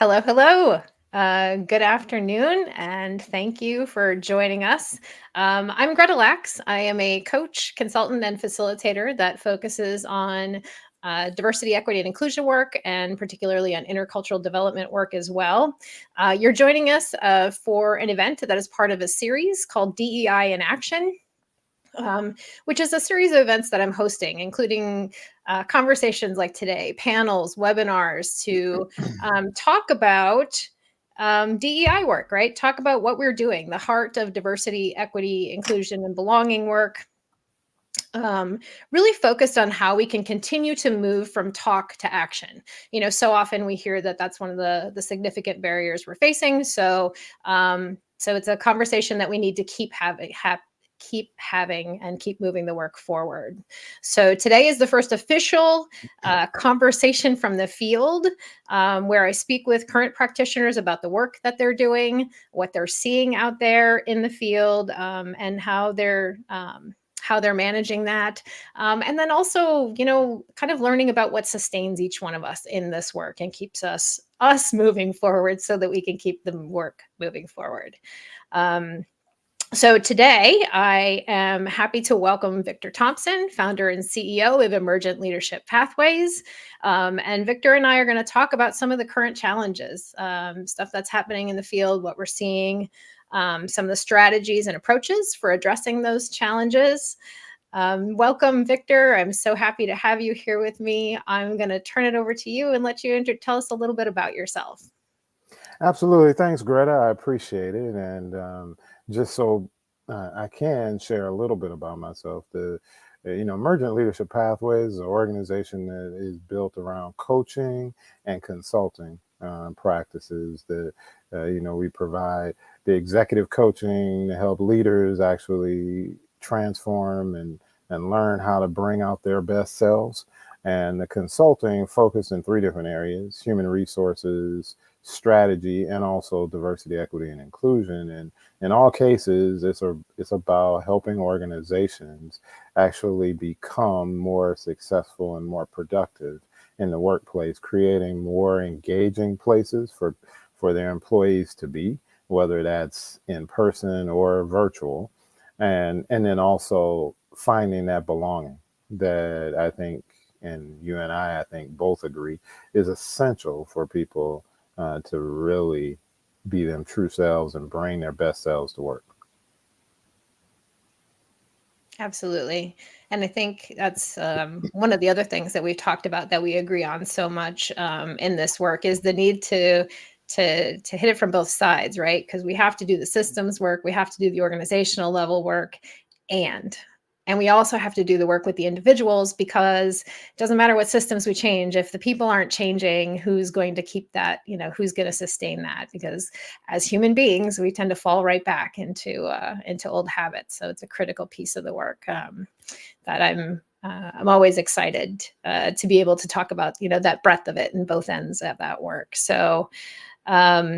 Hello, hello. Good afternoon, and thank you for joining us. I'm Greta Lax. I am a coach, consultant, and facilitator that focuses on diversity, equity, and inclusion work, and particularly on intercultural development work as well. You're joining us for an event that is part of a series called DEI in Action. Which is a series of events that I'm hosting, including conversations like today, panels, webinars to talk about DEI work, right? Talk about what we're doing, the heart of diversity, equity, inclusion, and belonging work. Really focused on how we can continue to move from talk to action. So often we hear that that's one of the significant barriers we're facing. So it's a conversation that we need to keep having and keep moving the work forward. So today is the first official conversation from the field where I speak with current practitioners about the work that they're doing, what they're seeing out there in the field, and how they're managing that. And then also, kind of learning about what sustains each one of us in this work and keeps us moving forward so that we can keep the work moving forward. So today, I am happy to welcome Victor Thompson, founder and CEO of Emergent Leadership Pathways. And Victor and I are going to talk about some of the current challenges, stuff that's happening in the field, what we're seeing, some of the strategies and approaches for addressing those challenges. Welcome, Victor. I'm so happy to have you here with me. I'm going to turn it over to you and let you tell us a little bit about yourself. Absolutely. Thanks, Greta. I appreciate it. And just so I can share a little bit about myself, Emergent Leadership Pathways is an organization that is built around coaching and consulting practices that, we provide the executive coaching to help leaders actually transform and learn how to bring out their best selves. And the consulting focused in three different areas: human resources, strategy, and also diversity, equity, and inclusion. And in all cases, it's about helping organizations actually become more successful and more productive in the workplace, creating more engaging places for their employees to be, whether that's in person or virtual, and then also finding that belonging that I think, and you and I think both agree, is essential for people to really be them true selves and bring their best selves to work. Absolutely. And I think that's one of the other things that we've talked about that we agree on so much in this work is the need to hit it from both sides, right? Because we have to do the systems work, we have to do the organizational level work, and we also have to do the work with the individuals, because it doesn't matter what systems we change. If the people aren't changing, who's going to keep that, who's going to sustain that? Because as human beings, we tend to fall right back into old habits. So it's a critical piece of the work that I'm always excited to be able to talk about, that breadth of it and both ends of that work. So tell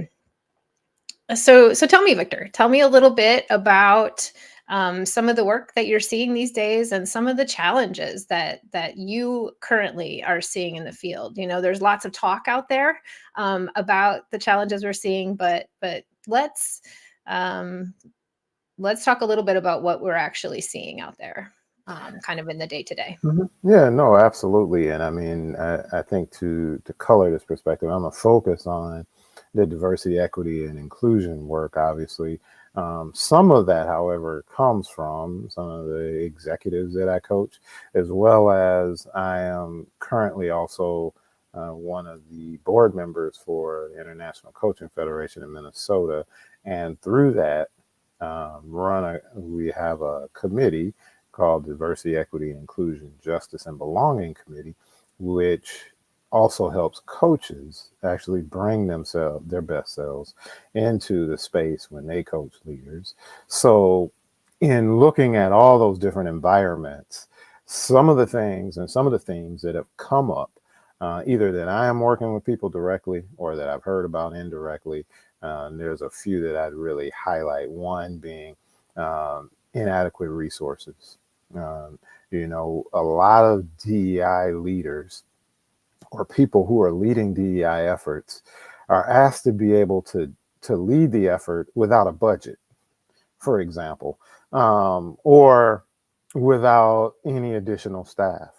me, Victor, tell me a little bit about some of the work that you're seeing these days and some of the challenges that you currently are seeing in the field. There's lots of talk out there about the challenges we're seeing, but let's talk a little bit about what we're actually seeing out there, kind of in the day to day. Yeah, no, absolutely. And I mean, I think to color this perspective, I'm gonna focus on the diversity, equity, and inclusion work, obviously. Some of that, however, comes from some of the executives that I coach, as well as I am currently also one of the board members for the International Coaching Federation in Minnesota. And through that, we have a committee called Diversity, Equity, Inclusion, Justice, and Belonging Committee, which also helps coaches actually bring their best selves into the space when they coach leaders. So in looking at all those different environments, some of the things and some of the themes that have come up, either that I am working with people directly or that I've heard about indirectly, there's a few that I'd really highlight. One being inadequate resources. A lot of DEI leaders or people who are leading DEI efforts are asked to be able to lead the effort without a budget, for example, or without any additional staff.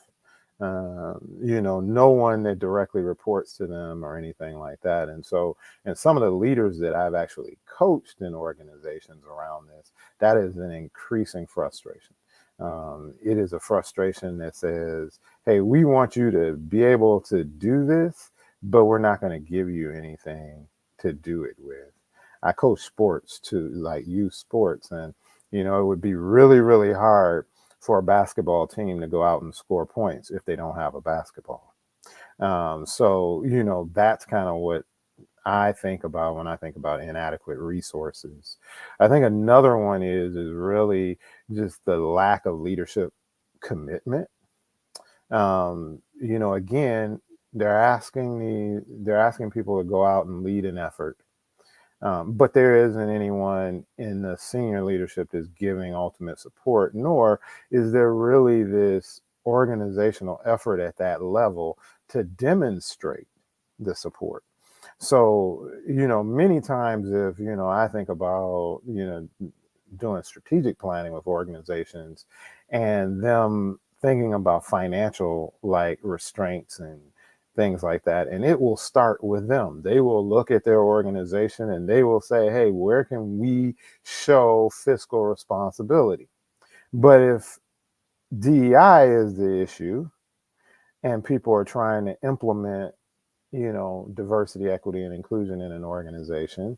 No one that directly reports to them or anything like that. And some of the leaders that I've actually coached in organizations around this, that is an increasing frustration. It is a frustration that says, hey, we want you to be able to do this, but we're not going to give you anything to do it with. I coach sports too, like youth sports, and it would be really, really hard for a basketball team to go out and score points if they don't have a basketball. So that's kind of what I think about when I think about inadequate resources. I think another one is really just the lack of leadership commitment. Again, they're asking people to go out and lead an effort. But there isn't anyone in the senior leadership that's giving ultimate support, nor is there really this organizational effort at that level to demonstrate the support. So, many times if, I think about, doing strategic planning with organizations and them thinking about financial like restraints and things like that. And it will start with them. They will look at their organization and they will say, hey, where can we show fiscal responsibility? But if DEI is the issue and people are trying to implement, diversity, equity, and inclusion in an organization,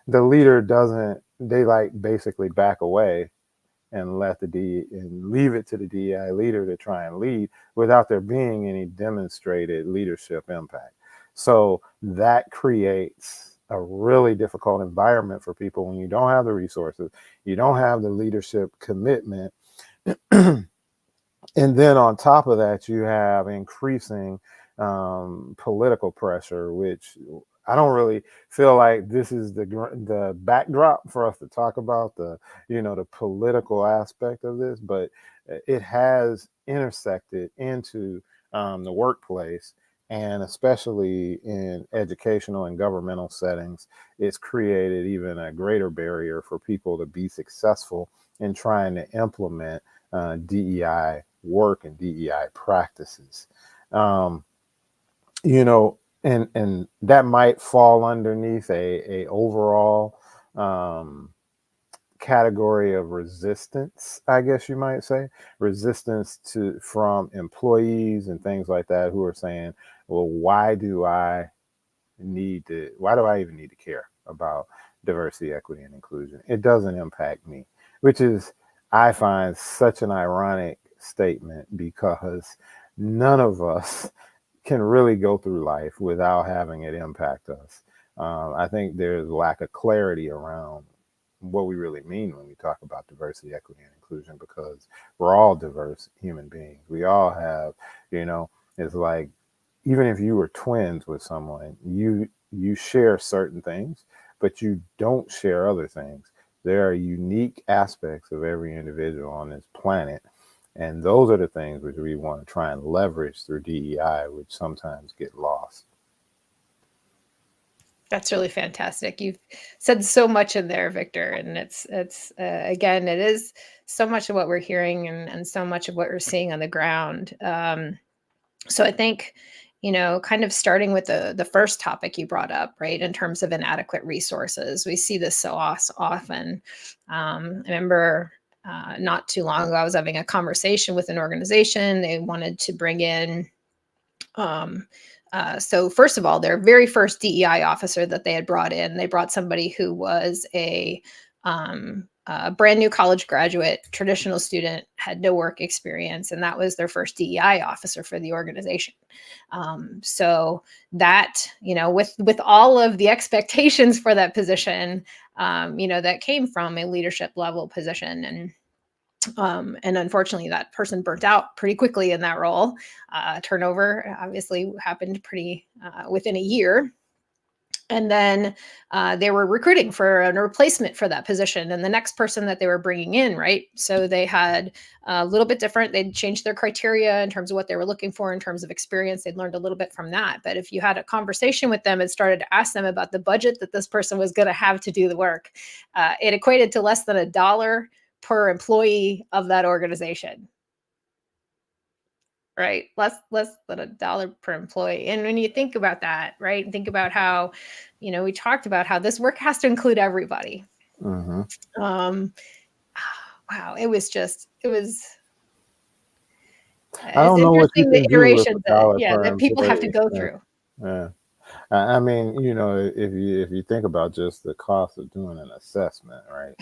the leader doesn't, they like basically back away and leave it to the DEI leader to try and lead without there being any demonstrated leadership impact. So that creates a really difficult environment for people when you don't have the resources, you don't have the leadership commitment. And then on top of that, you have increasing political pressure, which I don't really feel like this is the backdrop for us to talk about the political aspect of this, but it has intersected into the workplace, and especially in educational and governmental settings, it's created even a greater barrier for people to be successful in trying to implement DEI work and DEI practices. Um, and that might fall underneath a overall category of resistance, I guess you might say, resistance from employees and things like that who are saying, well, why do I even need to care about diversity, equity, and inclusion? It doesn't impact me, which is, I find, such an ironic statement, because none of us can really go through life without having it impact us. I think there's lack of clarity around what we really mean when we talk about diversity, equity, and inclusion, because we're all diverse human beings. We all have, it's like, even if you were twins with someone, you share certain things, but you don't share other things. There are unique aspects of every individual on this planet, and those are the things which we want to try and leverage through DEI, which sometimes get lost. That's really fantastic. You've said so much in there, Victor, and it's again, it is so much of what we're hearing and so much of what we're seeing on the ground. So I think, kind of starting with the first topic you brought up, right, in terms of inadequate resources, we see this so often. I remember not too long ago, I was having a conversation with an organization. They wanted to bring in so first of all, their very first DEI officer that they had brought in, they brought somebody who was a brand new college graduate, traditional student, had no work experience, and that was their first DEI officer for the organization. So that, with all of the expectations for that position, that came from a leadership level position, and unfortunately, that person burnt out pretty quickly in that role. Turnover obviously happened pretty within a year. And then they were recruiting for a replacement for that position and the next person that they were bringing in, right? So they had a little bit different. They'd changed their criteria in terms of what they were looking for in terms of experience. They'd learned a little bit from that. But if you had a conversation with them and started to ask them about the budget that this person was going to have to do the work, it equated to less than $1 per employee of that organization. Right, less than $1 per employee, and when you think about that, right, and think about how, we talked about how this work has to include everybody. Mm-hmm. Um, wow, I it's don't know what you interesting the can do with a iterations that dollar yeah, per that people have to employee. go Yeah. through. Yeah. I mean, if you think about just the cost of doing an assessment, right?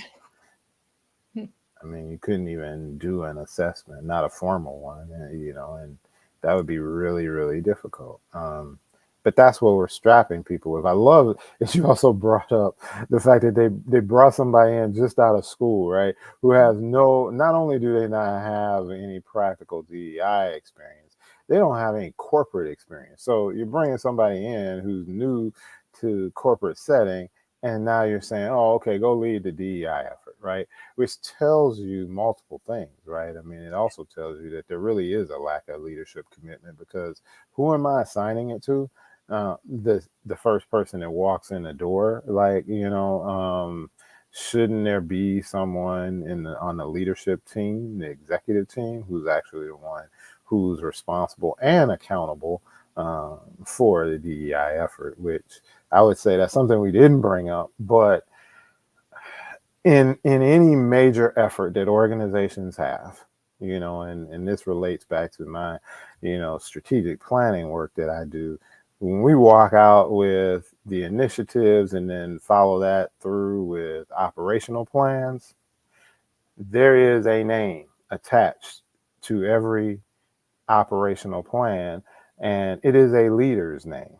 I mean, you couldn't even do an assessment, not a formal one, and that would be really, really difficult. But that's what we're strapping people with. I love that you also brought up the fact that they brought somebody in just out of school, right? Who has not only do they not have any practical DEI experience, they don't have any corporate experience. So you're bringing somebody in who's new to corporate setting, and now you're saying, oh, okay, go lead the DEI effort, right? Which tells you multiple things, right? I mean, it also tells you that there really is a lack of leadership commitment because who am I assigning it to? The first person that walks in the door, like shouldn't there be someone on the leadership team, the executive team, who's actually the one who's responsible and accountable for the DEI effort? Which I would say that's something we didn't bring up, but in any major effort that organizations have, and this relates back to my strategic planning work that I do. When we walk out with the initiatives and then follow that through with operational plans, there is a name attached to every operational plan, and it is a leader's name.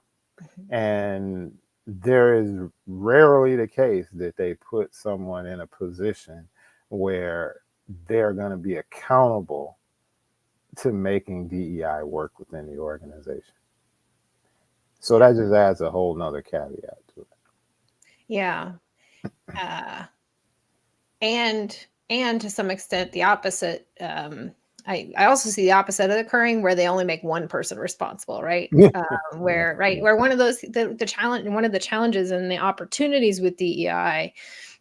And there is rarely the case that they put someone in a position where they're going to be accountable to making DEI work within the organization. So that just adds a whole nother caveat to it. Yeah, uh, and to some extent the opposite. I also see the opposite of occurring where they only make one person responsible, right? Yeah. Where one of those the challenge one of the challenges and the opportunities with DEI,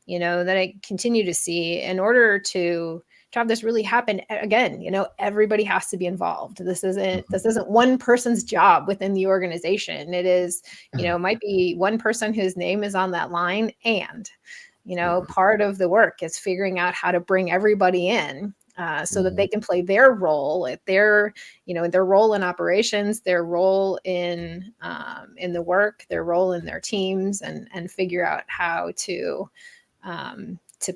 that I continue to see in order to have this really happen again, everybody has to be involved. This isn't one person's job within the organization. It is, might be one person whose name is on that line, and part of the work is figuring out how to bring everybody in so that they can play their role at their role in operations, their role in the work, their role in their teams, and figure out how to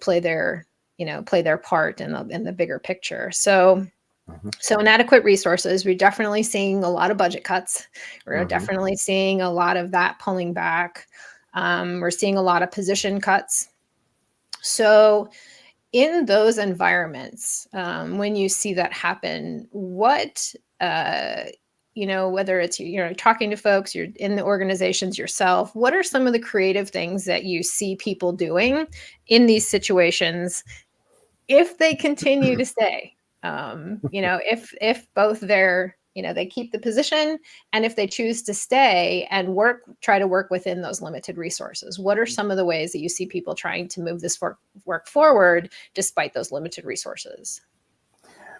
play their part in the bigger picture. So inadequate resources, we're definitely seeing a lot of budget cuts. We're Mm-hmm. definitely seeing a lot of that pulling back. We're seeing a lot of position cuts. So in those environments, when you see that happen, whether it's talking to folks, you're in the organizations yourself, what are some of the creative things that you see people doing in these situations if they continue to stay? If both they keep the position, and if they choose to stay and try to work within those limited resources, what are some of the ways that you see people trying to move this work forward despite those limited resources?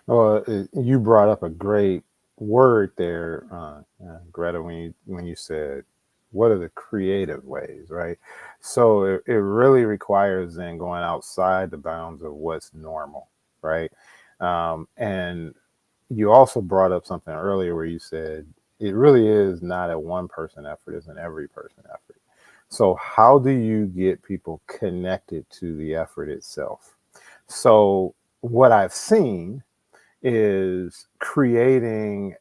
Well, you brought up a great word there, Greta, when you said, "What are the creative ways?" Right. So it really requires then going outside the bounds of what's normal, right? And you also brought up something earlier where you said it really is not a one person effort; it's an every person effort. So how do you get people connected to the effort itself? So what I've seen is creating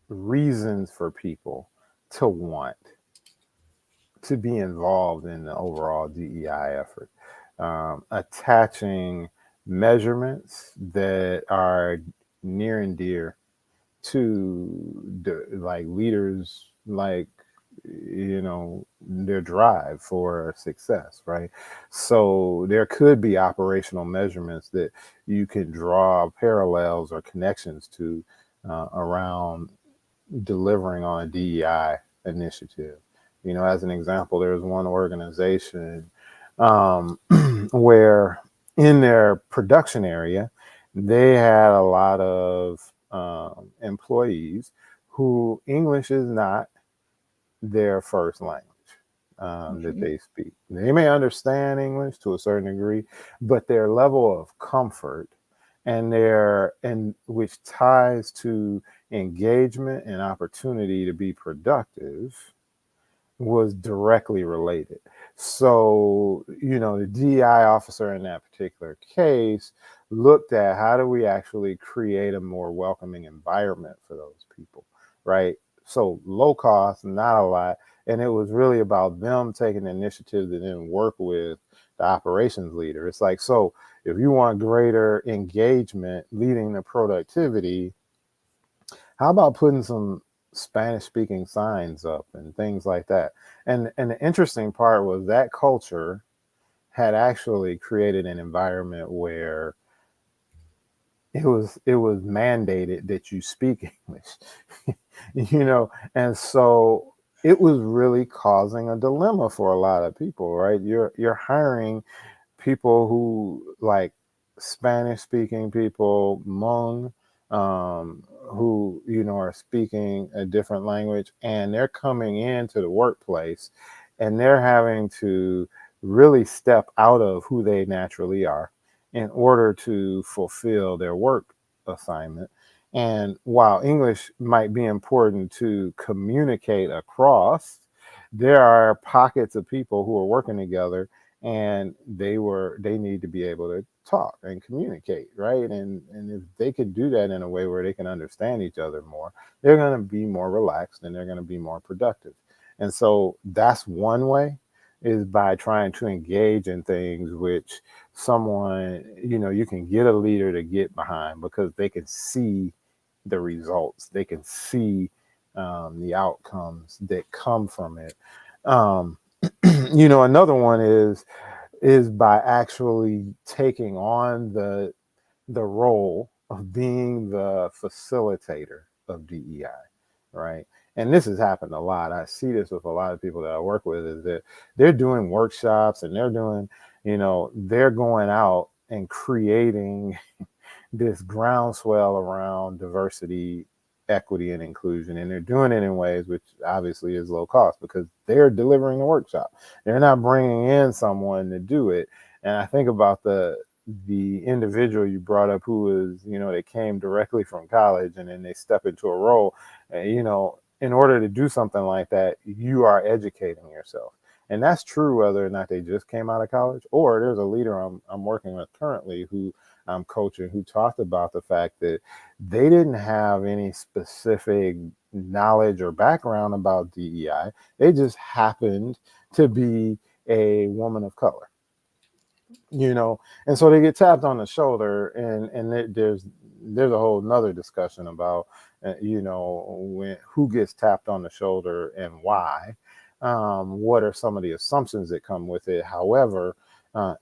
reasons for people to want to be involved in the overall DEI effort, attaching measurements that are near and dear to like leaders, like their drive for success, right? So there could be operational measurements that you can draw parallels or connections to around delivering on a DEI initiative. As an example, there's one organization um, where in their production area, they had a lot of employees who English is not their first language that Mhm. they speak. They may understand English to a certain degree, but their level of comfort and which ties to engagement and opportunity to be productive was directly related. So, the DEI officer in that particular case looked at how do we actually create a more welcoming environment for those people, right? So, low cost, not a lot. And it was really about them taking the initiative to then work with the operations leader. It's like, so if you want greater engagement leading to productivity, how about putting some Spanish speaking signs up and things like that? And the interesting part was that culture had actually created an environment where it was mandated that you speak English. And so it was really causing a dilemma for a lot of people, right? You're hiring people who like Spanish speaking people, Hmong, who are speaking a different language, and they're coming into the workplace, and they're having to really step out of who they naturally are in order to fulfill their work assignment. And while English might be important to communicate across, there are pockets of people who are working together and they need to be able to talk and communicate, right? And if they could do that in a way where they can understand each other more, they're going to be more relaxed and they're going to be more productive. And so that's one way, is by trying to engage in things which someone, you can get a leader to get behind because they can see the results, they can see the outcomes that come from it. um, Another one is by actually taking on the role of being the facilitator of DEI, right? And this has happened a lot. I see this with a lot of people that I work with, is that they're doing workshops and they're going out and creating this groundswell around diversity, equity, and inclusion. And they're doing it in ways which obviously is low cost because they're delivering a workshop. They're not bringing in someone to do it. And I think about the individual you brought up who was, they came directly from college and then they step into a role. In order to do something like that, you are educating yourself. And that's true whether or not they just came out of college, or there's a leader I'm working with currently who I'm coaching who talked about the fact that they didn't have any specific knowledge or background about DEI. They just happened to be a woman of color, and so they get tapped on the shoulder, and there's a whole nother discussion about when who gets tapped on the shoulder and why. What are some of the assumptions that come with it? However,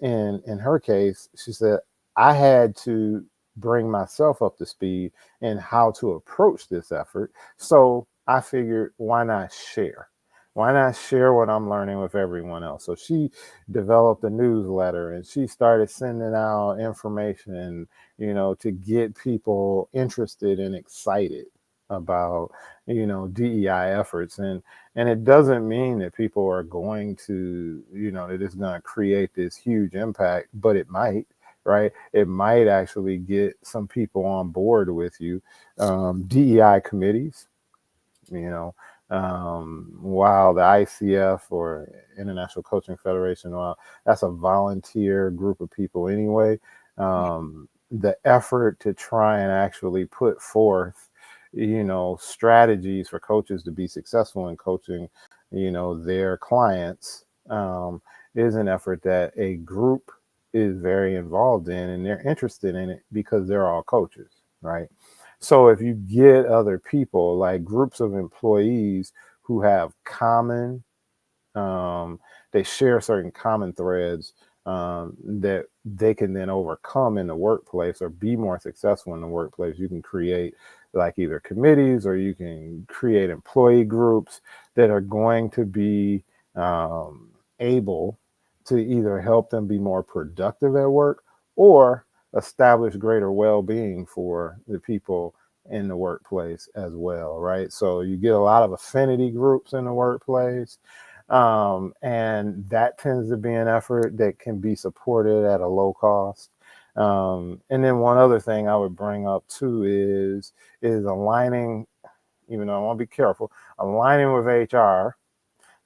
in her case, she said, I had to bring myself up to speed in how to approach this effort. So I figured, why not share? Why not share what I'm learning with everyone else? So she developed a newsletter and she started sending out information, to get people interested and excited about, DEI efforts. And it doesn't mean that people are going to, that it's going to create this huge impact, but it might, right? It might actually get some people on board with you. DEI committees, you know, while the ICF or International Coaching Federation, well, that's a volunteer group of people anyway. The effort to try and actually put forth, strategies for coaches to be successful in coaching, their clients, is an effort that a group is very involved in, and they're interested in it because they're all coaches, right? So if you get other people, like groups of employees who have common, they share certain common threads that they can then overcome in the workplace or be more successful in the workplace. You can create like either committees, or you can create employee groups that are going to be able to either help them be more productive at work or establish greater well-being for the people in the workplace as well, right? So you get a lot of affinity groups in the workplace, and that tends to be an effort that can be supported at a low cost. And then one other thing I would bring up too is aligning, even though I want to be careful, aligning with HR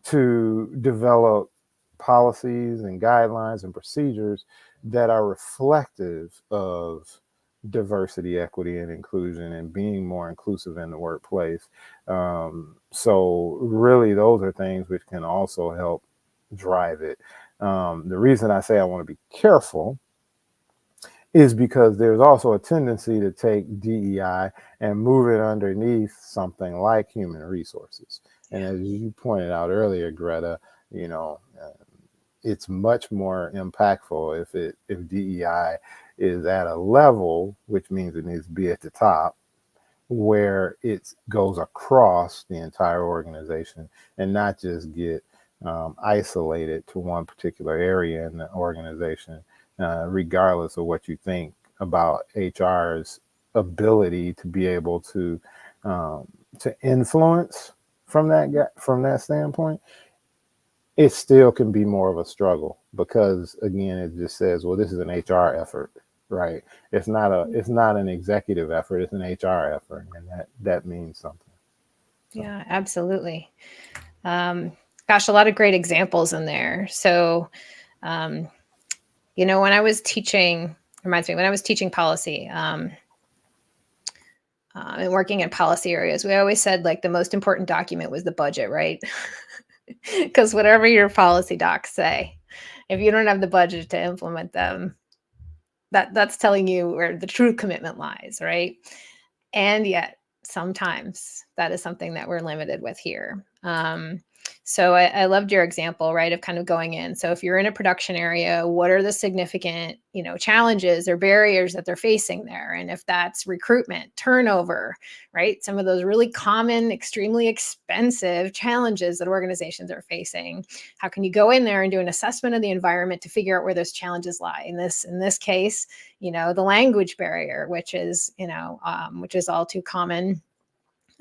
to develop policies and guidelines and procedures that are reflective of diversity, equity, and inclusion, and being more inclusive in the workplace. So really, those are things which can also help drive it. The reason I say I want to be careful is because there's also a tendency to take DEI and move it underneath something like human resources. And as you pointed out earlier, Greta, you know, it's much more impactful if DEI is at a level, which means it needs to be at the top, where it goes across the entire organization and not just get isolated to one particular area in the organization, regardless of what you think about HR's ability to be able to influence from that standpoint. It still can be more of a struggle because, again, it just says, well, this is an HR effort, right? It's not an executive effort, it's an HR effort, and that means something. So. Yeah, absolutely. Gosh, a lot of great examples in there. So, you know, when I was teaching, reminds me, when I was teaching policy, and working in policy areas, we always said like the most important document was the budget, right? Because whatever your policy docs say, if you don't have the budget to implement them, that's telling you where the true commitment lies, right? And yet, sometimes that is something that we're limited with here. So I loved your example, right, of kind of going in. So if you're in a production area, what are the significant, you know, challenges or barriers that they're facing there? And if that's recruitment, turnover, right, some of those really common, extremely expensive challenges that organizations are facing, how can you go in there and do an assessment of the environment to figure out where those challenges lie? In this case, you know, the language barrier, which is, you know, which is all too common.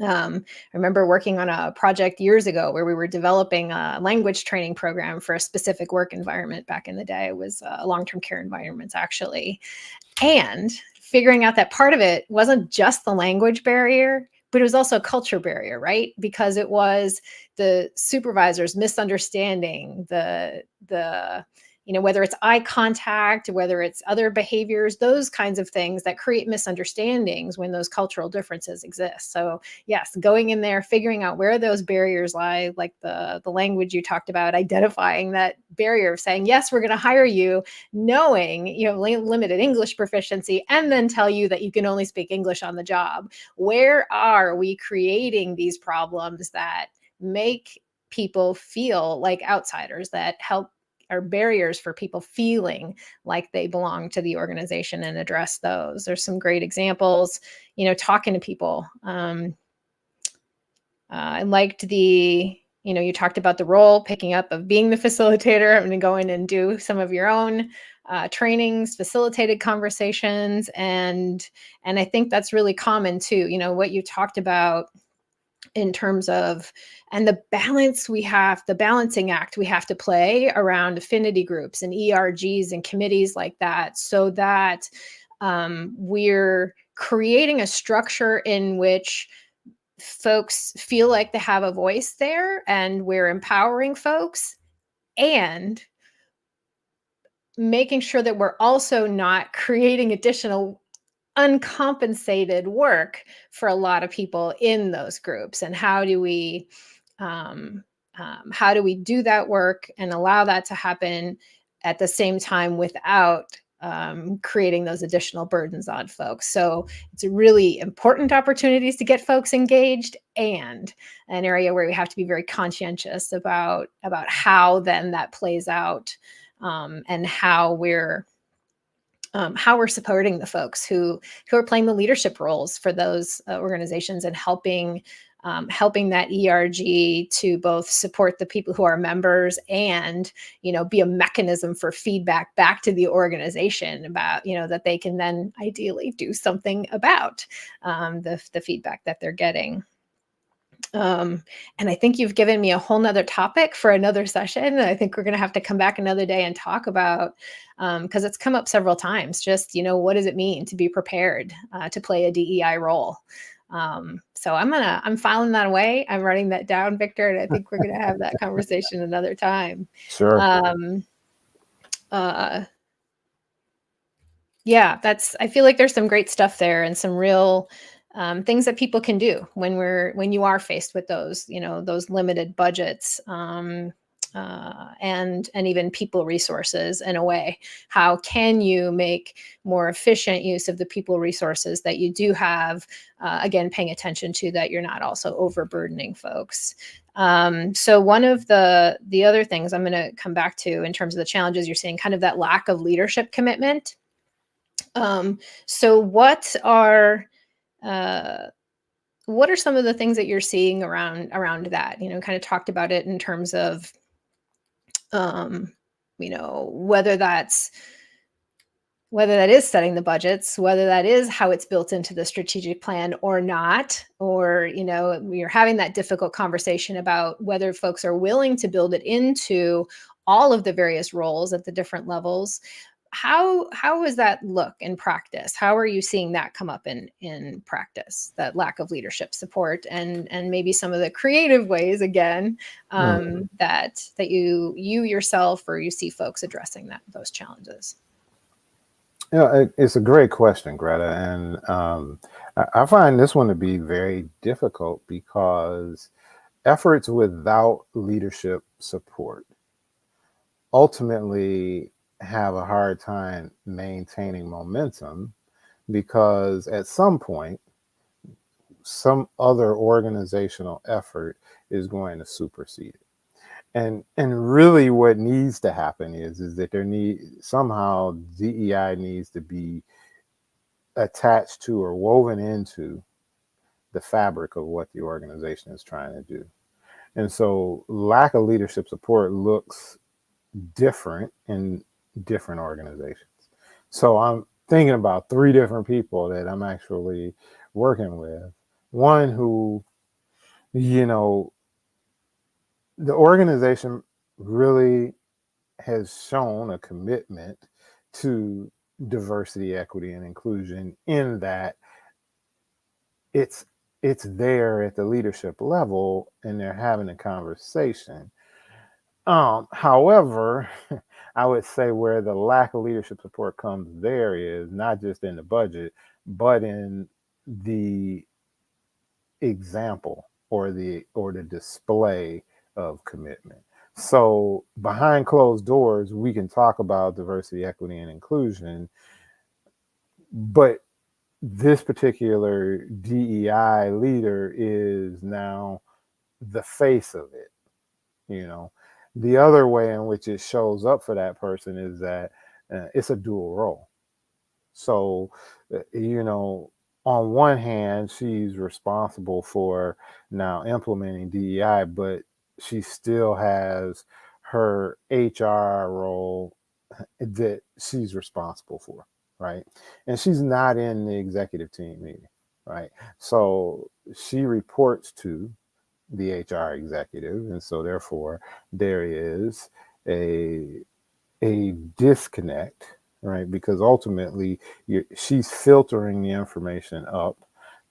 I remember working on a project years ago where we were developing a language training program for a specific work environment back in the day. It was long-term care environments, actually. And figuring out that part of it wasn't just the language barrier, but it was also a culture barrier, right? Because it was the supervisors misunderstanding the you know, whether it's eye contact, whether it's other behaviors, those kinds of things that create misunderstandings when those cultural differences exist. So yes, going in there, figuring out where those barriers lie, like the language you talked about, identifying that barrier of saying, yes, we're going to hire you, knowing you have limited English proficiency, and then tell you that you can only speak English on the job. Where are we creating these problems that make people feel like outsiders, that help are barriers for people feeling like they belong to the organization, and address those? There's some great examples, you know, talking to people. I liked the, you know, you talked about the role picking up of being the facilitator and go in and do some of your own trainings, facilitated conversations. And I think that's really common too. You know, what you talked about in terms of, and the balance we have, the balancing act we have to play around affinity groups and ERGs and committees like that, so that we're creating a structure in which folks feel like they have a voice there, and we're empowering folks, and making sure that we're also not creating additional uncompensated work for a lot of people in those groups. And how do we do that work and allow that to happen at the same time without creating those additional burdens on folks. So it's a really important opportunities to get folks engaged, and an area where we have to be very conscientious about how then that plays out, and how we're supporting the folks who are playing the leadership roles for those organizations, and helping that ERG to both support the people who are members, and be a mechanism for feedback back to the organization about that they can then ideally do something about the feedback that they're getting. And I think you've given me a whole nother topic for another session. I think we're going to have to come back another day and talk about, because it's come up several times, just, what does it mean to be prepared to play a DEI role? So I'm filing that away. I'm writing that down, Victor, and I think we're going to have that conversation another time. Sure. Yeah, I feel like there's some great stuff there, and some real things that people can do when you are faced with those, those limited budgets, and even people resources in a way. How can you make more efficient use of the people resources that you do have? Again, paying attention to that you're not also overburdening folks. So one of the other things I'm going to come back to in terms of the challenges you're seeing, kind of that lack of leadership commitment. So what are some of the things that you're seeing around that? Kind of talked about it in terms of, whether that is setting the budgets, whether that is how it's built into the strategic plan or not, or, we're having that difficult conversation about whether folks are willing to build it into all of the various roles at the different levels. How does that look in practice? How are you seeing that come up in practice, that lack of leadership support, and maybe some of the creative ways, again, that you yourself, or you see folks addressing those challenges? It's a great question, Greta, and I find this one to be very difficult, because efforts without leadership support ultimately have a hard time maintaining momentum, because at some point, some other organizational effort is going to supersede it. And really what needs to happen is that somehow DEI needs to be attached to or woven into the fabric of what the organization is trying to do. And so lack of leadership support looks different in different organizations. So I'm thinking about 3 different people that I'm actually working with. One who, the organization really has shown a commitment to diversity, equity, and inclusion, in that it's there at the leadership level and they're having a conversation. However, I would say where the lack of leadership support comes there is not just in the budget, but in the example or the display of commitment. So behind closed doors, we can talk about diversity, equity, and inclusion, but this particular DEI leader is now the face of it. The other way in which it shows up for that person is that it's a dual role. So, on one hand, she's responsible for now implementing DEI, but she still has her HR role that she's responsible for, right? And she's not in the executive team either, right? So she reports to the HR executive, and so therefore there is a disconnect, right? Because ultimately she's filtering the information up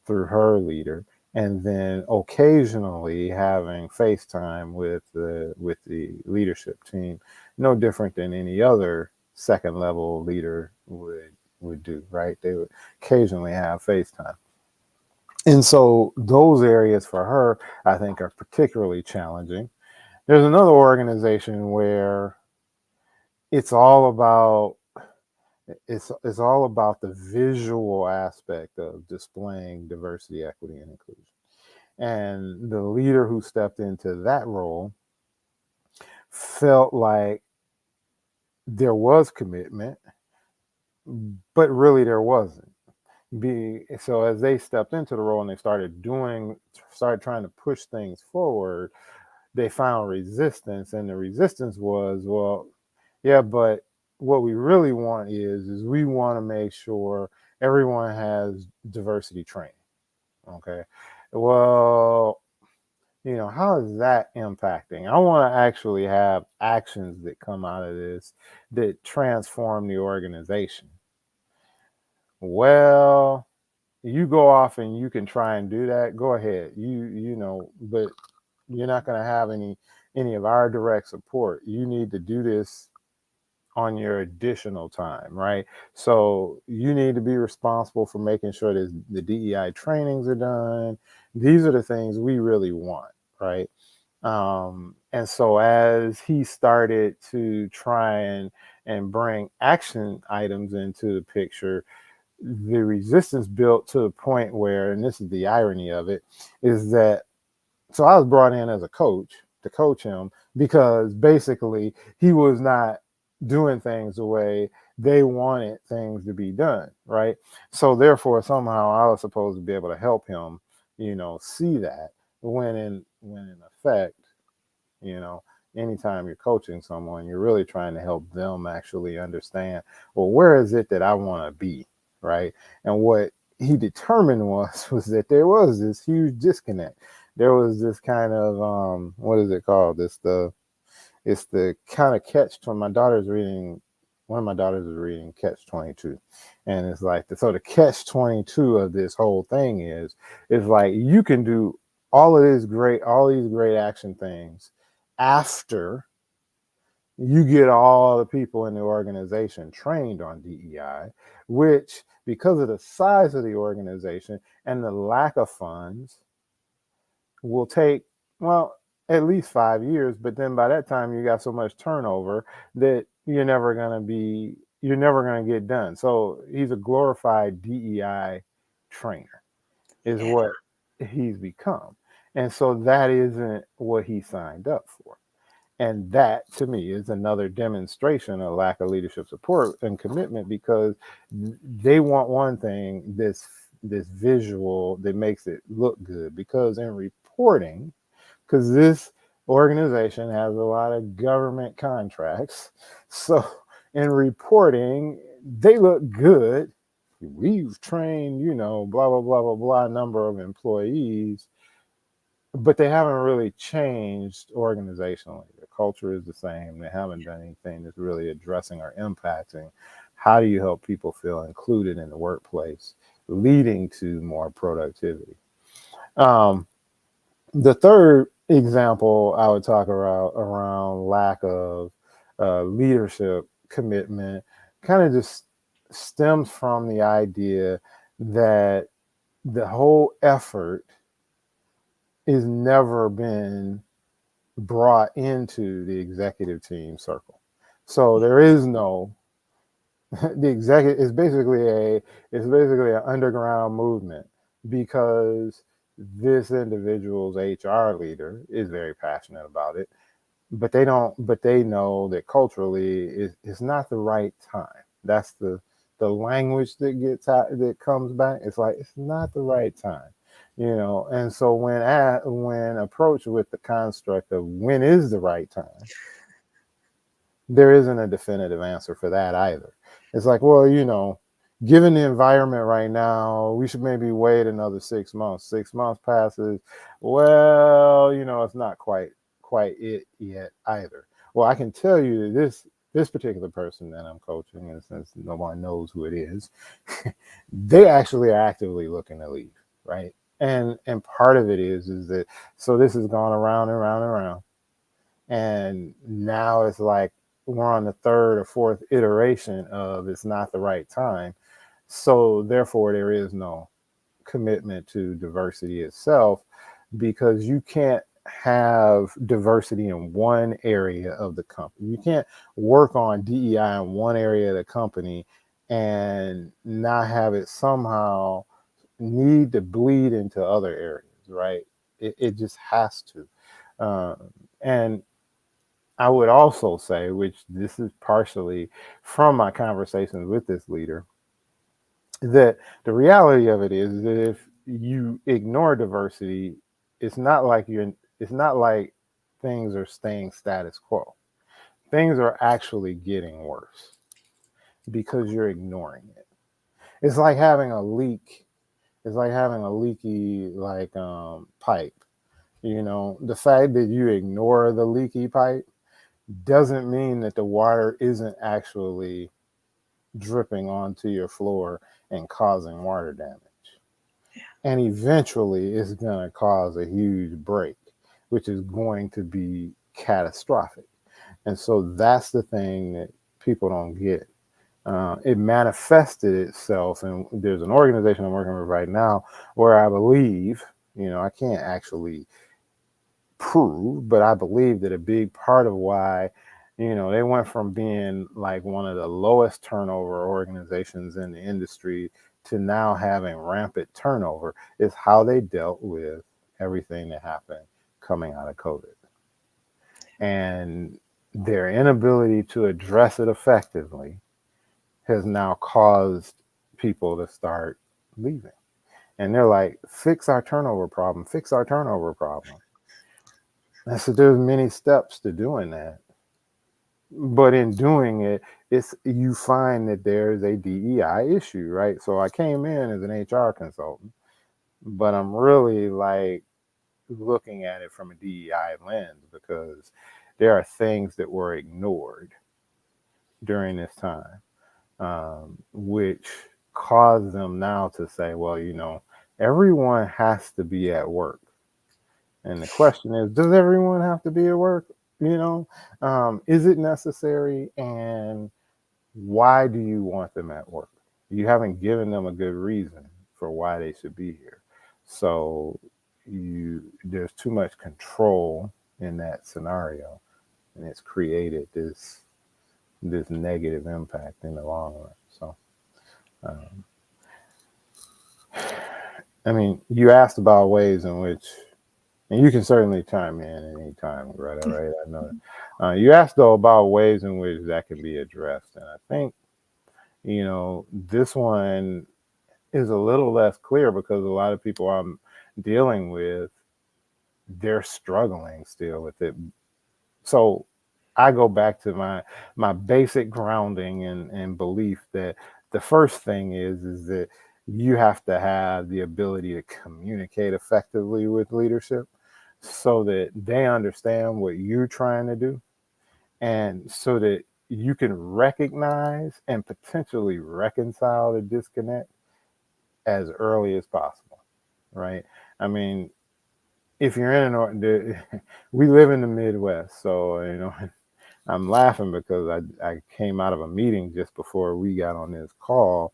through her leader, and then occasionally having FaceTime with the leadership team, no different than any other second level leader would do, right? They would occasionally have FaceTime. And so those areas for her, I think, are particularly challenging. There's another organization where it's all about It's all about the visual aspect of displaying diversity, equity, and inclusion. And the leader who stepped into that role felt like there was commitment, but really there wasn't. So as they stepped into the role and they started trying to push things forward, they found resistance, and the resistance was, well, yeah, but what we really want is we want to make sure everyone has diversity training. Okay, well, how is that impacting? I want to actually have actions that come out of this that transform the organization. Well, you go off and you can try and do that. Go ahead. But you're not going to have any of our direct support. You need to do this on your additional time, right? So you need to be responsible for making sure that the DEI trainings are done. These are the things we really want, right? And so as he started to try and bring action items into the picture, the resistance built to the point where, and this is the irony of it, is that so I was brought in as a coach to coach him because basically he was not doing things the way they wanted things to be done, right? So therefore, somehow I was supposed to be able to help him, see that when in effect, you know, anytime you're coaching someone, you're really trying to help them actually understand, well, where is it that I want to be, right? And what he determined was that there was this huge disconnect. There was this kind of what is it called? It's the kind of catch when my daughter's reading. One of my daughters is reading Catch 22, and it's like so the Catch 22 of this whole thing is like you can do all these great action things after you get all the people in the organization trained on DEI, which because of the size of the organization and the lack of funds will take, well, at least 5 years. But then by that time, you got so much turnover that you're never going to get done. So he's a glorified DEI trainer, is Yeah. what he's become. And so that isn't what he signed up for. And that to me is another demonstration of lack of leadership support and commitment because they want one thing, this visual that makes it look good. Because in reporting, because this organization has a lot of government contracts, so in reporting, they look good. We've trained, blah blah blah blah blah number of employees, but they haven't really changed organizationally. The culture is the same. They haven't done anything that's really addressing or impacting how do you help people feel included in the workplace, leading to more productivity. Um, the third example I would talk about around lack of leadership commitment kind of just stems from the idea that the whole effort is never been brought into the executive team circle. So there is no the executive it's basically an underground movement because this individual's HR leader is very passionate about it, but they know that culturally it's not the right time. That's the language that comes back. It's like it's not the right time, and so when approached with the construct of when is the right time, there isn't a definitive answer for that either. It's like, well, given the environment right now, we should maybe wait another 6 months. 6 months passes. Well, it's not quite it yet either. Well, I can tell you that this particular person that I'm coaching, and since no one knows who it is, they actually are actively looking to leave, right? And part of it is that so this has gone around and around and around, and now it's like we're on the third or fourth iteration of it's not the right time. So therefore, there is no commitment to diversity itself because you can't have diversity in one area of the company. You can't work on DEI in one area of the company and not have it somehow need to bleed into other areas, right? It just has to. And I would also say, which this is partially from my conversations with this leader, that the reality of it is that if you ignore diversity, it's not like things are staying status quo. Things are actually getting worse because you're ignoring it. It's like having a leak. It's like having a leaky pipe. The fact that you ignore the leaky pipe doesn't mean that the water isn't actually dripping onto your floor and causing water damage. And eventually it's going to cause a huge break, which is going to be catastrophic. And so that's the thing that people don't get. It manifested itself, and there's an organization I'm working with right now where I believe, I can't actually prove, but I believe that a big part of why, they went from being like one of the lowest turnover organizations in the industry to now having rampant turnover is how they dealt with everything that happened coming out of COVID. And their inability to address it effectively has now caused people to start leaving. And they're like, fix our turnover problem, fix our turnover problem. And so there's many steps to doing that. But in doing it, you find that there's a DEI issue, right? So I came in as an HR consultant, but I'm really like looking at it from a DEI lens because there are things that were ignored during this time, which caused them now to say, well, everyone has to be at work. And the question is, does everyone have to be at work? Is it necessary? And why do you want them at work? You haven't given them a good reason for why they should be here. So there's too much control in that scenario, and it's created this negative impact in the long run. So, I mean, you asked about ways in which, and you can certainly chime in at any time, Greta, right? I know. You asked though about ways in which that can be addressed, and I think this one is a little less clear because a lot of people I'm dealing with, they're struggling still with it. So I go back to my basic grounding and belief that the first thing is that you have to have the ability to communicate effectively with leadership so that they understand what you're trying to do, and so that you can recognize and potentially reconcile the disconnect as early as possible, right? I mean, if you're we live in the Midwest, so I'm laughing because I came out of a meeting just before we got on this call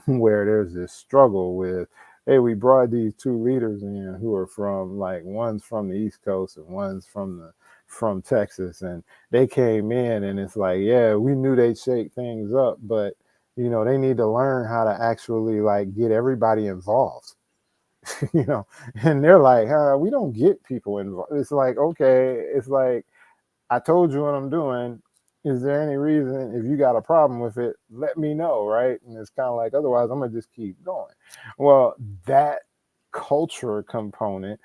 where there's this struggle with, hey, we brought these two leaders in who are from, like, one's from the East Coast and one's from Texas, and they came in and it's like, yeah, we knew they'd shake things up, but they need to learn how to actually like get everybody involved. And they're like, we don't get people involved. It's like, okay, it's like, I told you what I'm doing. Is there any reason, if you got a problem with it, let me know, right? And it's kind of like, otherwise I'm gonna just keep going. Well, that culture component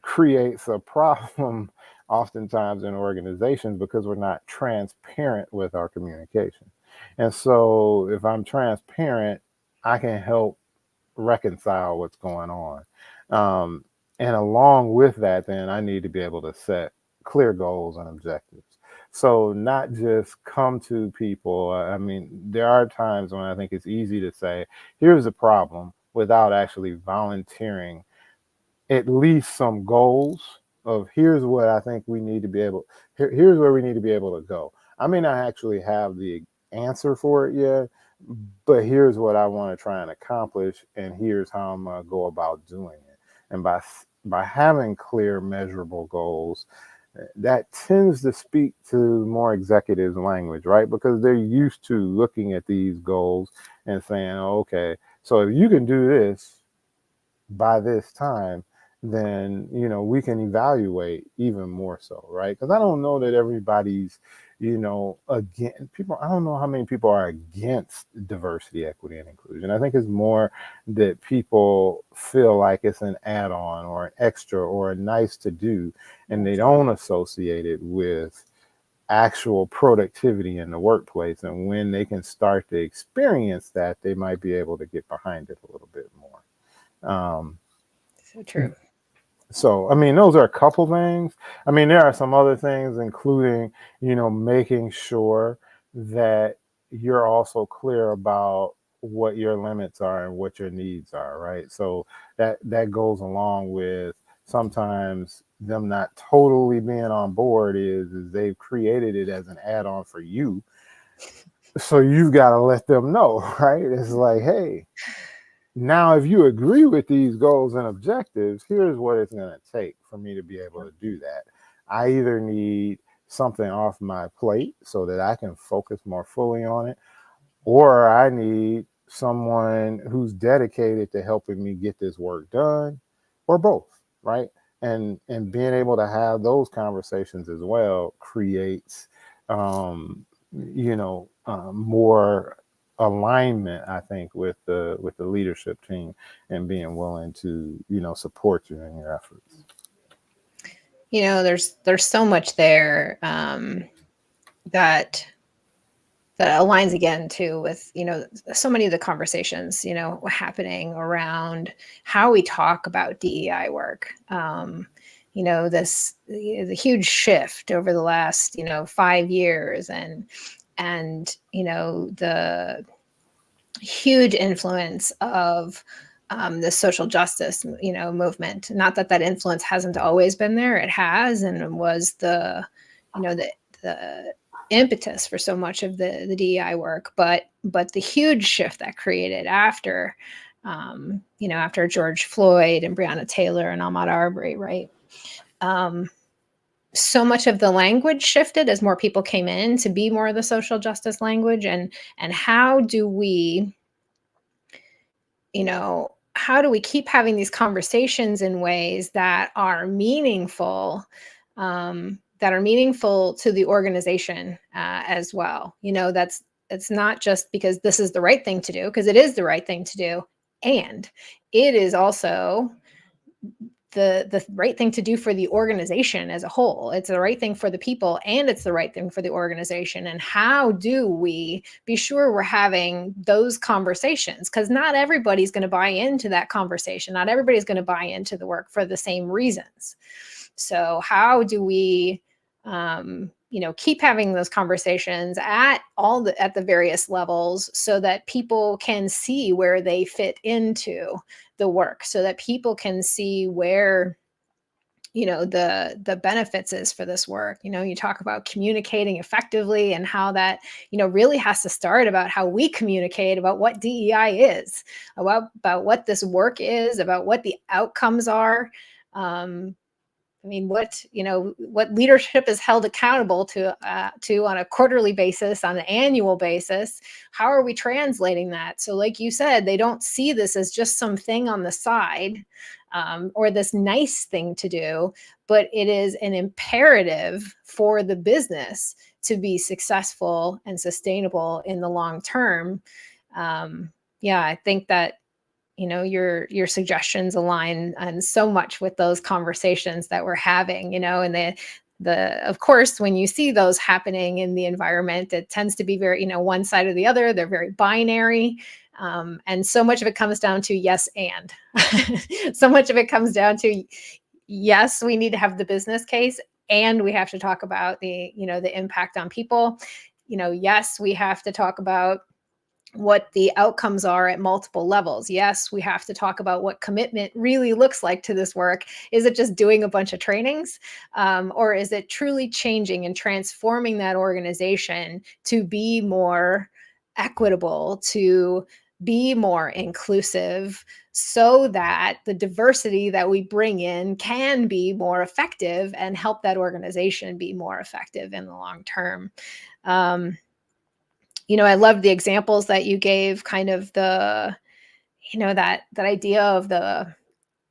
creates a problem oftentimes in organizations because we're not transparent with our communication. And so if I'm transparent, I can help reconcile what's going on. And along with that, then I need to be able to set clear goals and objectives. So not just come to people. I mean, there are times when I think it's easy to say, here's a problem without actually volunteering at least some goals of here's what I think we need to be able, here's where we need to be able to go. I may not actually have the answer for it yet, but here's what I want to try and accomplish, and here's how I'm going to go about doing it. And by having clear, measurable goals, that tends to speak to more executive language, right? Because they're used to looking at these goals and saying, oh, okay, so if you can do this by this time, then we can evaluate even more so, right? Because I don't know that everybody's again, people, I don't know how many people are against diversity, equity, and inclusion. I think it's more that people feel like it's an add-on or an extra or a nice to do, and they don't associate it with actual productivity in the workplace. And when they can start to experience that, they might be able to get behind it a little bit more. So true. So, I mean, those are a couple things. I mean, there are some other things, including, making sure that you're also clear about what your limits are and what your needs are, right? So that goes along with sometimes them not totally being on board is they've created it as an add-on for you. So you've got to let them know, right? It's like, hey, now, if you agree with these goals and objectives, here's what it's going to take for me to be able to do that. I either need something off my plate so that I can focus more fully on it, or I need someone who's dedicated to helping me get this work done, or both, right? And being able to have those conversations as well creates, more alignment, I think, with the leadership team and being willing to support you in your efforts. There's so much there that aligns again too with so many of the conversations happening around how we talk about DEI work. The huge shift over the last 5 years, and the huge influence of the social justice movement. Not that influence hasn't always been there; it has, and it was the impetus for so much of the DEI work. But the huge shift that created after after George Floyd and Breonna Taylor and Ahmaud Arbery, right? So much of the language shifted as more people came in to be more of the social justice language. And how do we keep having these conversations in ways that are meaningful, to the organization as well? It's not just because this is the right thing to do, because it is the right thing to do, and it is also the right thing to do for the organization as a whole. It's the right thing for the people, and it's the right thing for the organization. And how do we be sure we're having those conversations? Because not everybody's going to buy into that conversation. Not everybody's going to buy into the work for the same reasons. So how do we keep having those conversations at the various levels, so that people can see where they fit into the work, so that people can see where the benefits is for this work. You talk about communicating effectively, and how that really has to start about how we communicate about what DEI is, about what this work is, about what the outcomes are. What leadership is held accountable to on a quarterly basis, on an annual basis. How are we translating that? So like you said, they don't see this as just something on the side, or this nice thing to do, but it is an imperative for the business to be successful and sustainable in the long term. I think that your suggestions align and so much with those conversations that we're having, and of course, when you see those happening in the environment, it tends to be very, one side or the other. They're very binary. And so much of it comes down to yes, and so much of it comes down to, yes, we need to have the business case, and we have to talk about the impact on people. Yes, we have to talk about what the outcomes are at multiple levels. Yes, we have to talk about what commitment really looks like to this work. Is it just doing a bunch of trainings? Or is it truly changing and transforming that organization to be more equitable, to be more inclusive so that the diversity that we bring in can be more effective and help that organization be more effective in the long term. Um, I love the examples that you gave, kind of that idea of the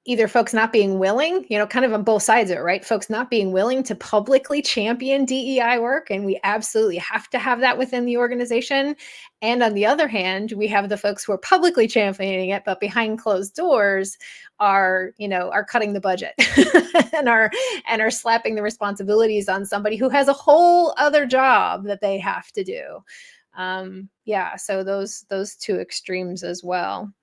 either folks not being willing, kind of on both sides of it, right? Folks not being willing to publicly champion DEI work, and we absolutely have to have that within the organization. And on the other hand, we have the folks who are publicly championing it, but behind closed doors are cutting the budget and are slapping the responsibilities on somebody who has a whole other job that they have to do. Yeah, so those two extremes as well.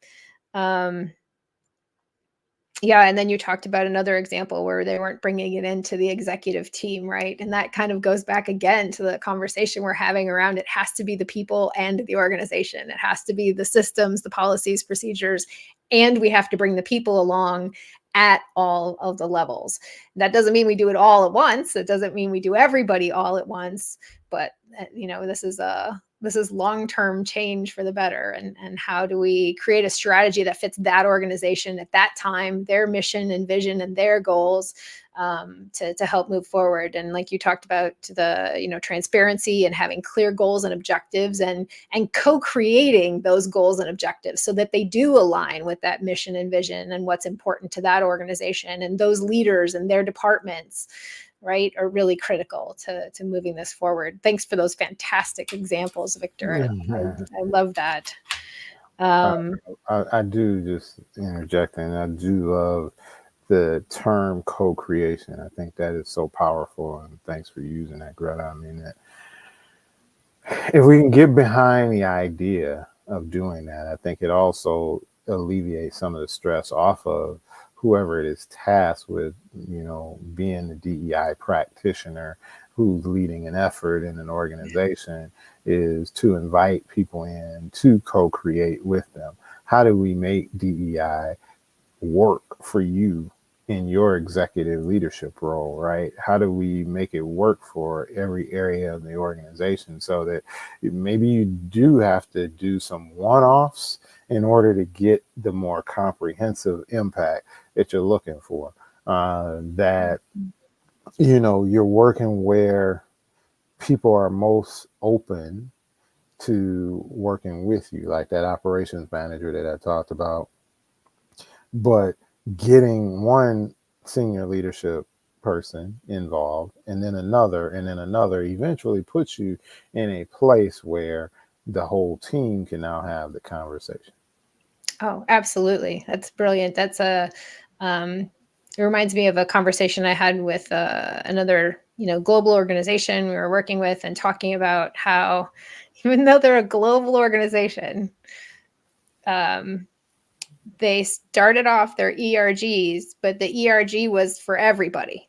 Yeah, and then you talked about another example where they weren't bringing it into the executive team, right? And that kind of goes back again to the conversation we're having around it has to be the people and the organization. It has to be the systems, the policies, procedures, and we have to bring the people along at all of the levels. That doesn't mean we do it all at once. It doesn't mean we do everybody all at once, but this is long-term change for the better. And how do we create a strategy that fits that organization at that time, their mission and vision and their goals, to help move forward. And like you talked about, the transparency and having clear goals and objectives, and co-creating those goals and objectives so that they do align with that mission and vision and what's important to that organization, and those leaders and their departments, right, are really critical to moving this forward. Thanks for those fantastic examples, Victor. I love that. I do, just interjecting, I do love the term co-creation. I think that is so powerful, and thanks for using that, Greta. I mean, that if we can get behind the idea of doing that, I think it also alleviates some of the stress off of whoever it is tasked with, being the DEI practitioner who's leading an effort in an organization, is to invite people in to co-create with them. How do we make DEI work for you in your executive leadership role, right? How do we make it work for every area of the organization, so that maybe you do have to do some one-offs in order to get the more comprehensive impact that you're looking for? That, you're working where people are most open to working with you, like that operations manager that I talked about. But getting one senior leadership person involved, and then another eventually puts you in a place where the whole team can now have the conversation. Oh, absolutely. That's brilliant. It reminds me of a conversation I had with another, global organization we were working with, and talking about how, even though they're a global organization, they started off their ERGs, but the ERG was for everybody.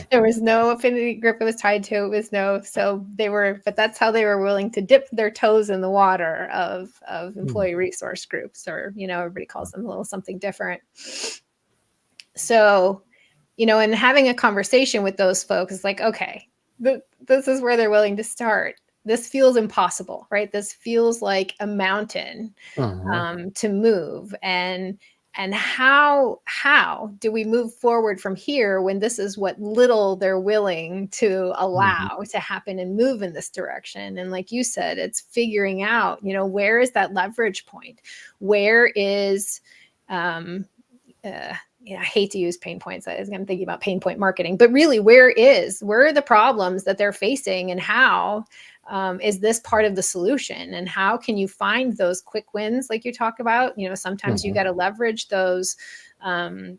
There was no affinity group it was tied to. It was but that's how they were willing to dip their toes in the water of employee resource groups, or, everybody calls them a little something different. So, and having a conversation with those folks is like, okay, this is where they're willing to start. This feels impossible, right? This feels like a mountain to move. And how do we move forward from here when this is what little they're willing to allow to happen and move in this direction? And like you said, it's figuring out, where is that leverage point? Where is, I hate to use pain points. I'm thinking about pain point marketing, but really, where are the problems that they're facing, and how is this part of the solution? And how can you find those quick wins, like you talk about? Sometimes you got to leverage those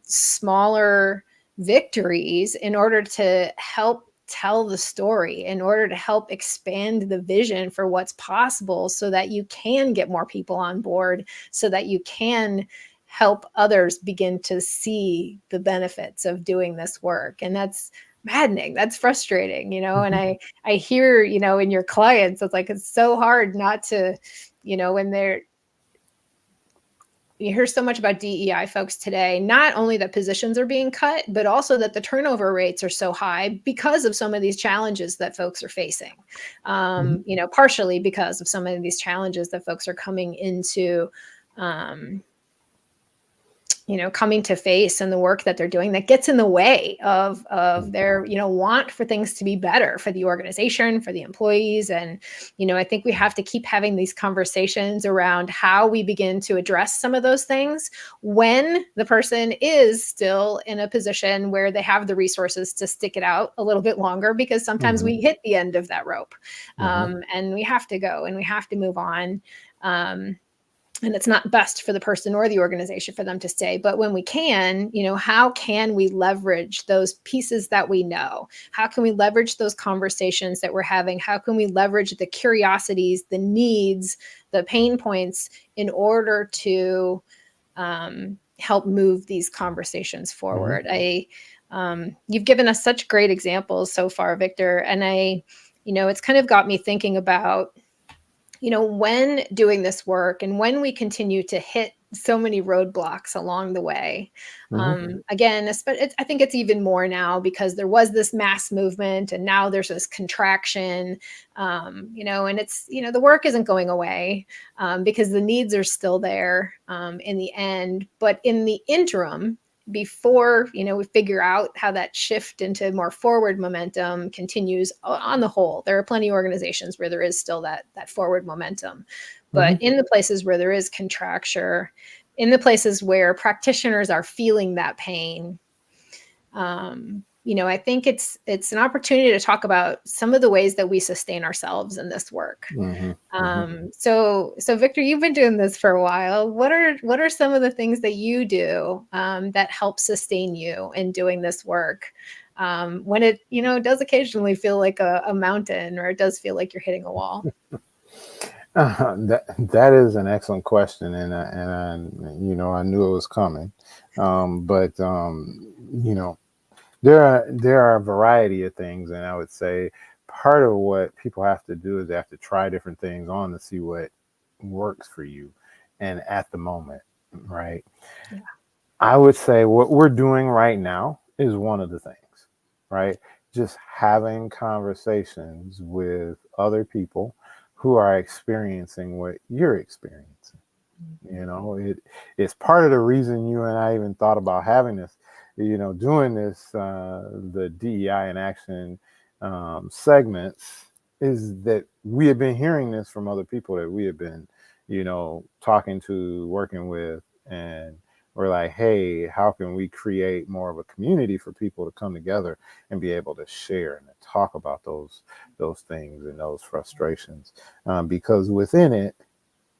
smaller victories in order to help tell the story, in order to help expand the vision for what's possible, so that you can get more people on board, so that you can help others begin to see the benefits of doing this work. And that's maddening. That's frustrating, and I hear, in your clients, it's like, it's so hard not to, when they're, you hear so much about DEI folks today, not only that positions are being cut, but also that the turnover rates are so high because of some of these challenges that folks are facing. Mhm. Partially because of some of these challenges that folks are coming into, um, coming to face and the work that they're doing that gets in the way of their, want for things to be better for the organization, for the employees. And, I think we have to keep having these conversations around how we begin to address some of those things when the person is still in a position where they have the resources to stick it out a little bit longer, because sometimes Mhm. we hit the end of that rope, Mhm. and we have to go and we have to move on. And it's not best for the person or the organization for them to stay. But when we can, how can we leverage those pieces that we know? How can we leverage those conversations that we're having? How can we leverage the curiosities, the needs, the pain points in order to help move these conversations Mhm. forward? You've given us such great examples so far, Victor. And it's kind of got me thinking about, when doing this work and when we continue to hit so many roadblocks along the way. Mhm. Again, I think it's even more now because there was this mass movement and now there's this contraction, and it's, the work isn't going away, because the needs are still there, in the end. But in the interim, before we figure out how that shift into more forward momentum continues, on the whole, there are plenty of organizations where there is still that forward momentum. But Mhm. in the places where there is contracture, in the places where practitioners are feeling that pain, I think it's an opportunity to talk about some of the ways that we sustain ourselves in this work. Mhm. Mhm. So Victor, you've been doing this for a while. What are some of the things that you do, that help sustain you in doing this work? When it, does occasionally feel like a mountain, or it does feel like you're hitting a wall. That is an excellent question, I knew it was coming, but there are a variety of things, and I would say part of what people have to do is they have to try different things on to see what works for you, and at the moment, right? Yeah. I would say what we're doing right now is one of the things, right? Just having conversations with other people who are experiencing what you're experiencing. It's part of the reason you and I even thought about having this, doing this, the DEI in action segments, is that we have been hearing this from other people that we have been, talking to, working with, and we're like, hey, how can we create more of a community for people to come together and be able to share and to talk about those things and those frustrations, because within it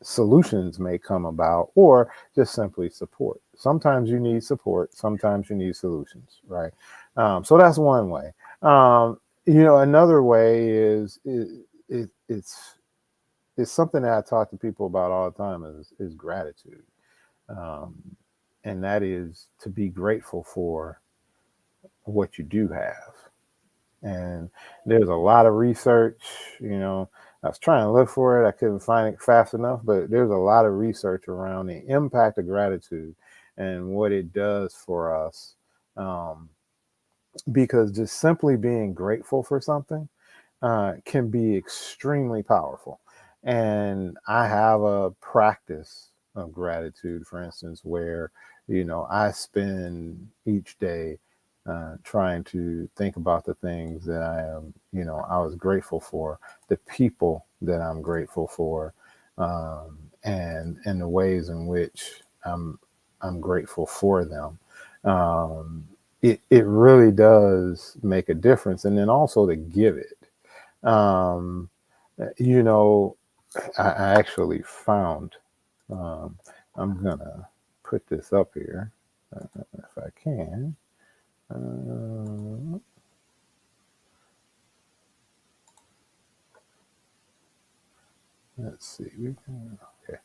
solutions may come about, or just simply support. Sometimes you need support, sometimes you need solutions, right? So that's one way. Another way it's something that I talk to people about all the time is gratitude. um, and that is to be grateful for what you do have. And there's a lot of research. I was trying to look for it, I couldn't find it fast enough, but there's a lot of research around the impact of gratitude and what it does for us. um, because just simply being grateful for something can be extremely powerful. And I have a practice of gratitude, for instance, where, I spend each day trying to think about the things that I was grateful for, the people that I'm grateful for, and the ways in which I'm grateful for them. Um, it really does make a difference. And then also to give it. Um, you know, I actually found, um, I'm gonna put this up here if I can. Uh, let's see. Okay.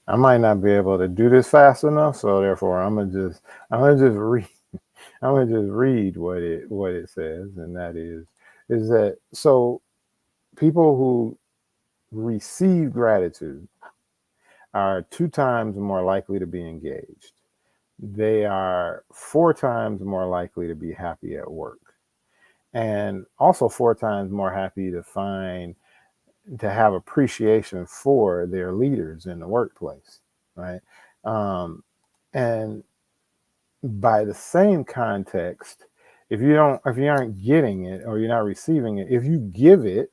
I might not be able to do this fast enough, so therefore I'm gonna just read I'm gonna just read what it says, and that is that so people who receive gratitude are 2 times more likely to be engaged. They are 4 times more likely to be happy at work, and also 4 times more happy to have appreciation for their leaders in the workplace, right? Um, and by the same context, if you aren't getting it or you're not receiving it, if you give it,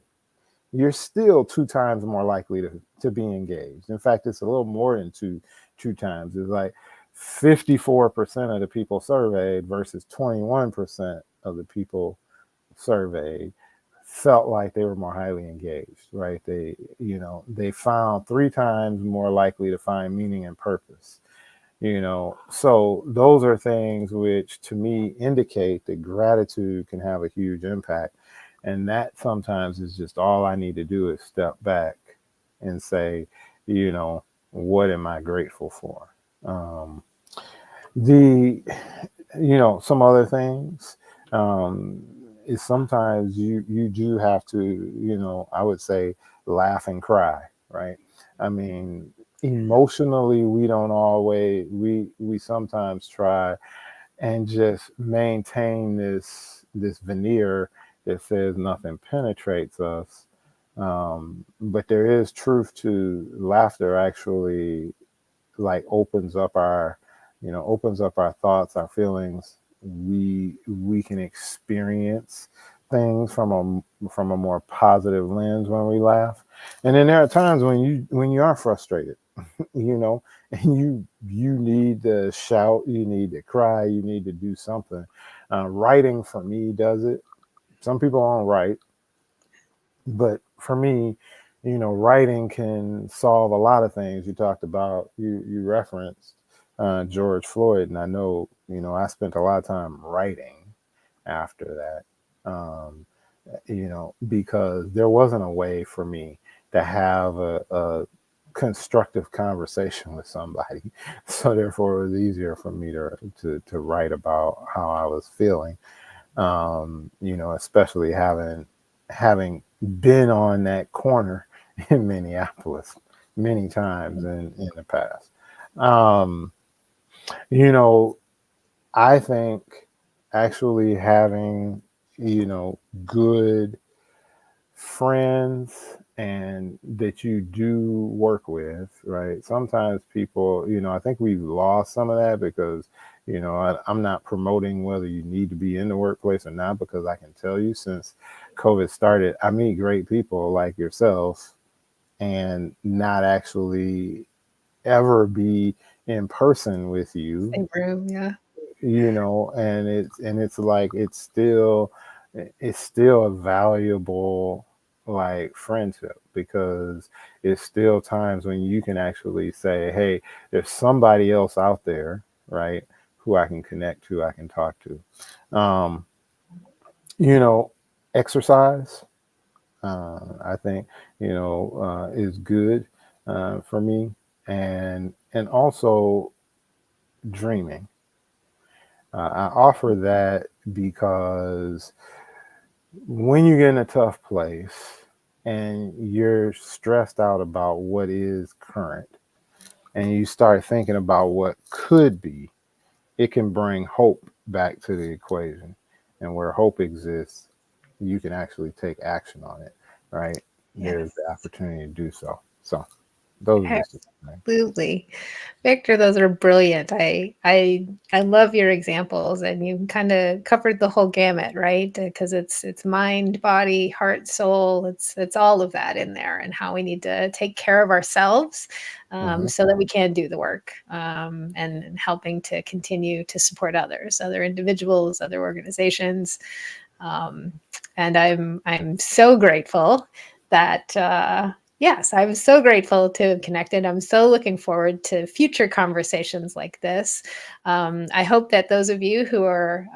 you're still 2 times more likely to be engaged. In fact, it's a little more than two times. It's like 54% of the people surveyed versus 21% of the people surveyed felt like they were more highly engaged, right? They found 3 times more likely to find meaning and purpose. So those are things which to me indicate that gratitude can have a huge impact. And that sometimes is just all I need to do is step back and say, you know, what am I grateful for? Um, the some other things um, is sometimes you do have to, I would say, laugh and cry, right? I mean, emotionally, we don't always we sometimes try and just maintain this veneer that says nothing penetrates us. But there is truth to laughter actually, like opens up our thoughts, our feelings. We can experience things from a more positive lens when we laugh. And then there are times when you are frustrated, and you need to shout, you need to cry, you need to do something. Writing for me does it. Some people don't write, but for me, writing can solve a lot of things. You talked about, you referenced George Floyd, and I know, I spent a lot of time writing after that, because there wasn't a way for me to have a constructive conversation with somebody. So therefore, it was easier for me to write about how I was feeling. Especially having been on that corner in Minneapolis many times in the past. Um, you know, I think actually having, good friends and that you do work with, right? Sometimes people, I think we've lost some of that because, I'm not promoting whether you need to be in the workplace or not, because I can tell you since COVID started, I meet great people like yourself and not actually ever be in person with you, Same room, yeah. and it's like it's still a valuable, like, friendship, because it's still times when you can actually say, hey, there's somebody else out there, right, who I can connect to, I can talk to. You know Exercise, I think, is good for me, and also dreaming. I offer that because when you get in a tough place and you're stressed out about what is current, and you start thinking about what could be, it can bring hope back to the equation. And where hope exists, you can actually take action on it, right? There's Yes. the opportunity to do so. So those are just the things. Absolutely. Victor, those are brilliant. I love your examples, and you kind of covered the whole gamut, right? Because it's mind, body, heart, soul. It's all of that in there, and how we need to take care of ourselves, Hmm. so that we can do the work, and helping to continue to support others, other individuals, other organizations. Um, and I'm so grateful that yes, I'm so grateful to have connected. I'm so looking forward to future conversations like this. I hope that those of you who are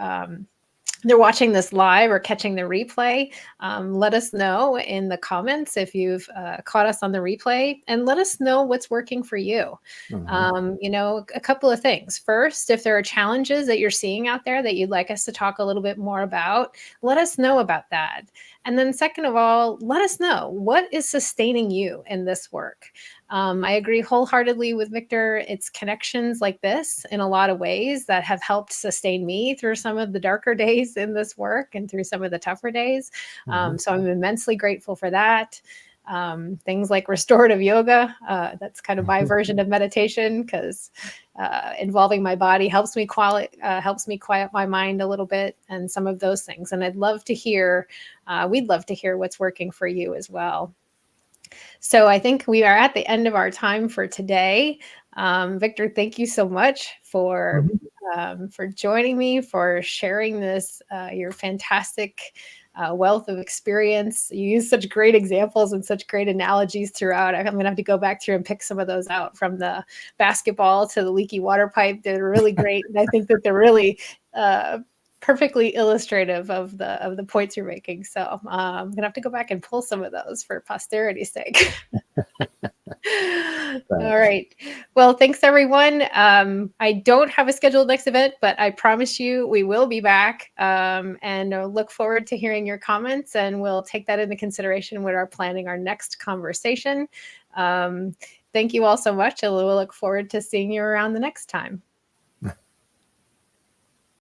they're watching this live or catching the replay, let us know in the comments if you've caught us on the replay, and let us know what's working for you. Hmm. A couple of things. First, if there are challenges that you're seeing out there that you'd like us to talk a little bit more about, let us know about that. And then second of all, let us know, what is sustaining you in this work? I agree wholeheartedly with Victor. It's connections like this in a lot of ways that have helped sustain me through some of the darker days in this work and through some of the tougher days. Hmm. So I'm immensely grateful for that. Things like restorative yoga, that's kind of my version of meditation, because involving my body helps me quiet my mind a little bit, and some of those things. And I'd love to hear, we'd love to hear what's working for you as well. So I think we are at the end of our time for today. Victor, thank you so much for joining me, for sharing this, your fantastic wealth of experience. You use such great examples and such great analogies throughout. I'm going to have to go back through and pick some of those out, from the basketball to the leaky water pipe. They're really great. And I think that they're really perfectly illustrative of the points you're making. So I'm gonna have to go back and pull some of those for posterity's sake. All Thanks. right. Well, thanks everyone. I don't have a scheduled next event, but I promise you we will be back, and look forward to hearing your comments, and we'll take that into consideration when we're planning our next conversation. Thank you all so much, and we'll look forward to seeing you around the next time.